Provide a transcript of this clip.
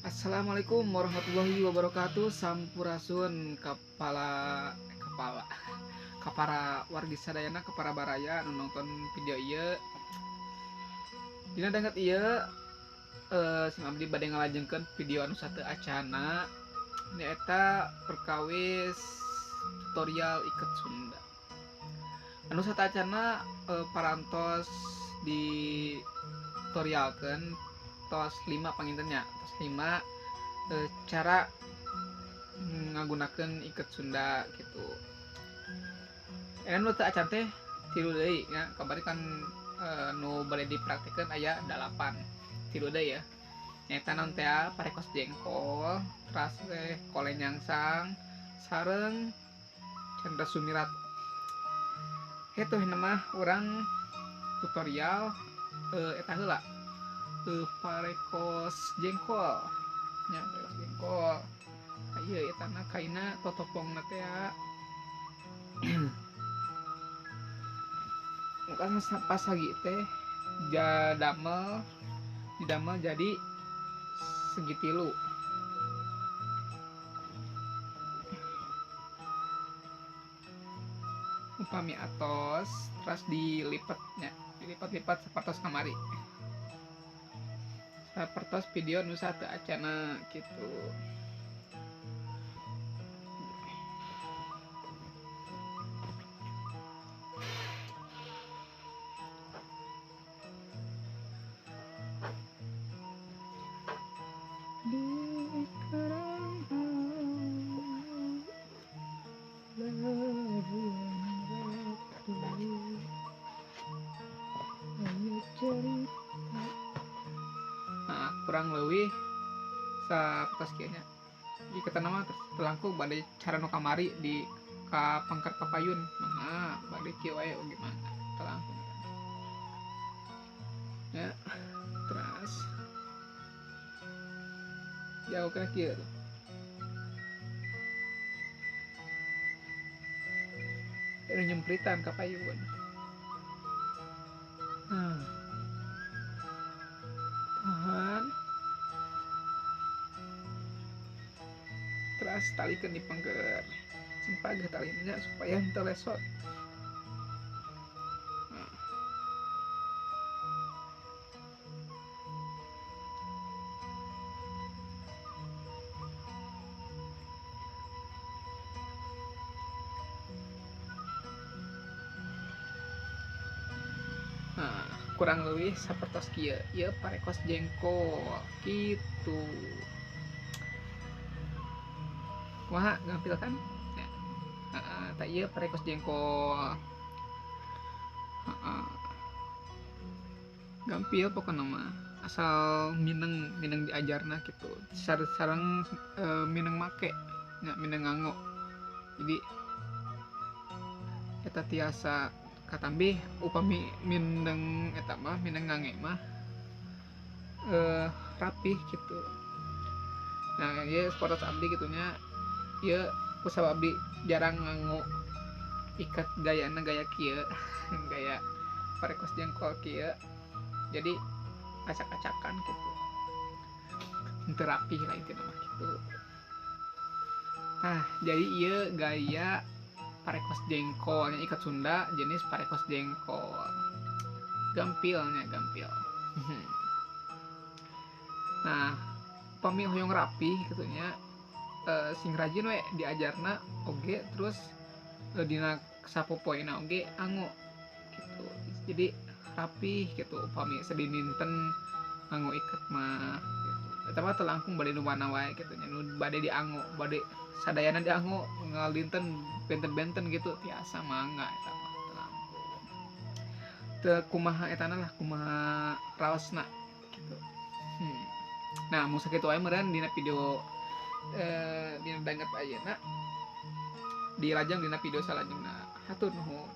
Assalamualaikum warahmatullahi wabarakatuh. Sampurasun kepala kapara wargi sadayana kepara baraya nu nonton video ieu. Dina danget ieu sing abdi bade ngalajengkeun video anu sateu acana nyaeta perkawis tutorial iket Sunda. Anu sateu acana parantos di tutorialkeun tos 5 pangintennya tos 5 cara ngagunakeun iket Sunda gitu. Nu teu acan teh tilu deui nya kabari kan nu bade dipraktikkeun aya 8 tilu deui ya. Nyaeta naon teh parekos jengkol, teras kole nyangsang, sareng cendera sumirat. Heuh mah urang tutorial eta heula parekos jengkol nya parekos jengkol ieu eta na kaina totopongna teh muka pas lagi teh didamel jadi segi tilu upami atos terus dilipat sapertos kamari sapertos video nu sateu acana gitu. Nah, kurang leuwih sapertos kieu nya. Iketan mah terlangkung bade cara nu kamari di ka pangkat papayun. Nah, bade kieu wae gimana terlangkung. Ya, terus jauh ke kieu. Anu nyempritan ka payun. Tahan. Terus talikeun di pangger. Cempageh talinya supaya henteu lesot. Nah, kurang lebih sapertos kieu. Ieu parekos jengkol gitu. Kumaha gampil kan? Ya. Tah ieu parekos jengkol. Gampil pokoknya mah. Asal mineng diajarna gitu. Sareng mineng make, nya mineng nganggo. Jadi eta tiasa katambi upami mineng eta mah mineng ngange mah rapih gitu. Nah ieu sapertos abdi gitunya ieu kusaba abdi jarang nganggo iket gayana gaya kieu gaya parekos jengkol kieu jadi acak-acakan gitu henteu rapih lah intina mah gitu. Nah jadi ieu gaya parekos jengkolnya iket Sunda jenis parekos jengkol gampilnya gampil. Nah upami hoyong rapih gitunya sing rajin we diajarna oge terus dina sapopoena oge anggo gitu. Jadi rapih gitu upami sedinten nganggo iket mah gitu. Eta mah teu langkung bade nu mana wae gitu nya nu bade dianggo bade sadayana dianggo ngalinten benten-benten gitu tiasa mangga eta mah teu langkung. Teu kumaha etana lah kumaha raosna gitu. Nah mun sakitu wae meureun dina video dina danget ayeuna dilajeng dina video salajengna. Hatur nuhun.